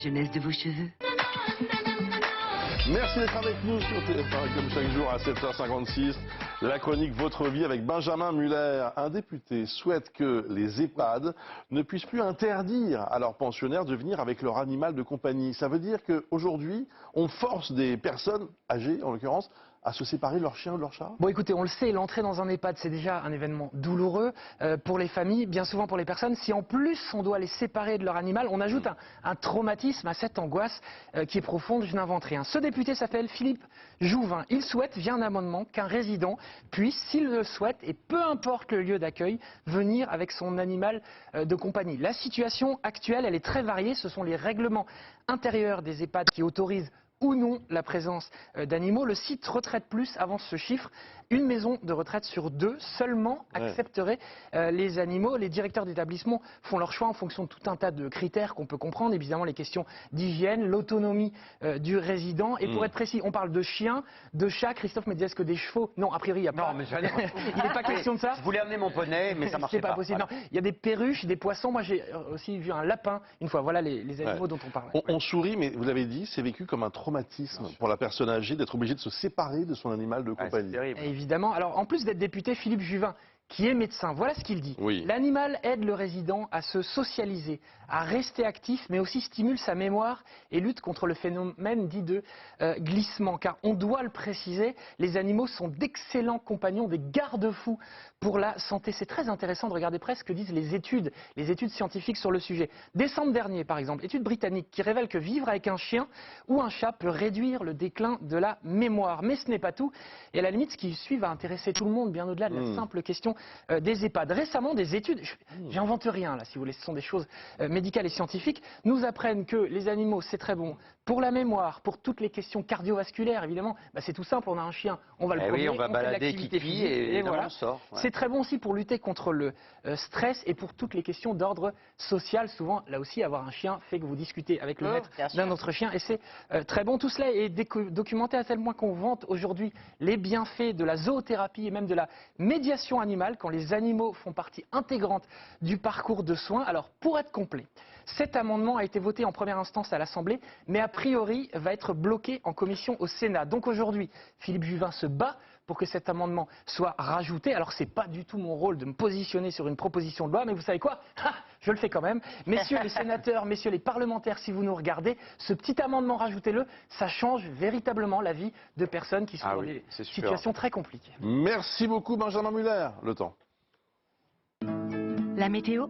Jeunesse de vos cheveux. Merci d'être avec nous sur TF1, comme chaque jour à 7h56. La chronique Votre vie avec Benjamin Muller. Un député souhaite que les EHPAD ne puissent plus interdire à leurs pensionnaires de venir avec leur animal de compagnie. Ça veut dire qu'aujourd'hui, on force des personnes âgées, en l'occurrence, à se séparer de leur chien ou de leur chat? Bon, écoutez, on le sait, l'entrée dans un EHPAD, c'est déjà un événement douloureux pour les familles, bien souvent pour les personnes. Si en plus on doit les séparer de leur animal, on ajoute un traumatisme à cette angoisse qui est profonde, je n'invente rien. Ce député s'appelle Philippe Jouvin. Il souhaite, via un amendement, qu'un résident puisse, s'il le souhaite, et peu importe le lieu d'accueil, venir avec son animal de compagnie. La situation actuelle, elle est très variée. Ce sont les règlements intérieurs des EHPAD qui autorisent ou non la présence d'animaux. Le site Retraite Plus avance ce chiffre. Une maison de retraite sur 2 seulement accepterait les animaux. Les directeurs d'établissement font leur choix en fonction de tout un tas de critères qu'on peut comprendre. Évidemment, les questions d'hygiène, l'autonomie du résident. Et pour être précis, on parle de chiens, de chats. Christophe me disait, est-ce que des chevaux? Non, a priori, il n'y a pas. Non, mais il n'est pas question de ça. Je voulais amener mon poney, mais ça marchait pas. C'est pas possible. Voilà. Non, il y a des perruches, des poissons. Moi, j'ai aussi vu un lapin une fois. Voilà les animaux dont on parle. On sourit, mais vous l'avez dit, c'est vécu comme un traumatisme pour la personne âgée d'être obligée de se séparer de son animal de compagnie. C'est terrible. Évidemment. Alors, en plus d'être député, Philippe Juvin, qui est médecin, voilà ce qu'il dit. Oui. L'animal aide le résident à se socialiser, à rester actif, mais aussi stimule sa mémoire et lutte contre le phénomène dit de glissement. Car on doit le préciser, les animaux sont d'excellents compagnons, des garde-fous pour la santé. C'est très intéressant de regarder presque ce que disent les études scientifiques sur le sujet. Décembre dernier, par exemple, étude britannique qui révèle que vivre avec un chien ou un chat peut réduire le déclin de la mémoire. Mais ce n'est pas tout. Et à la limite, ce qui suit va intéresser tout le monde, bien au-delà de la simple question des EHPAD. Récemment, des études, j'invente rien là, si vous voulez, ce sont des choses médicales et scientifiques, nous apprennent que les animaux, c'est très bon pour la mémoire, pour toutes les questions cardiovasculaires, évidemment. Bah, c'est tout simple, on a un chien, on va le promener, on va fait balader l'activité Kiki physique, et voilà. on sort. Ouais. C'est très bon aussi pour lutter contre le stress et pour toutes les questions d'ordre social. Souvent, là aussi, avoir un chien fait que vous discutez avec le maître d'un autre chien et c'est très bon. Tout cela est documenté à tel point qu'on vante aujourd'hui les bienfaits de la zoothérapie et même de la médiation animale quand les animaux font partie intégrante du parcours de soins. Alors, pour être complet, cet amendement a été voté en première instance à l'Assemblée, mais a priori va être bloqué en commission au Sénat. Donc aujourd'hui, Philippe Juvin se bat pour que cet amendement soit rajouté. Alors, c'est pas du tout mon rôle de me positionner sur une proposition de loi, mais vous savez quoi? Je le fais quand même. Messieurs les sénateurs, messieurs les parlementaires, si vous nous regardez, ce petit amendement, rajoutez-le, ça change véritablement la vie de personnes qui sont dans des situations très compliquées. Merci beaucoup Benjamin Muller. Le temps. La météo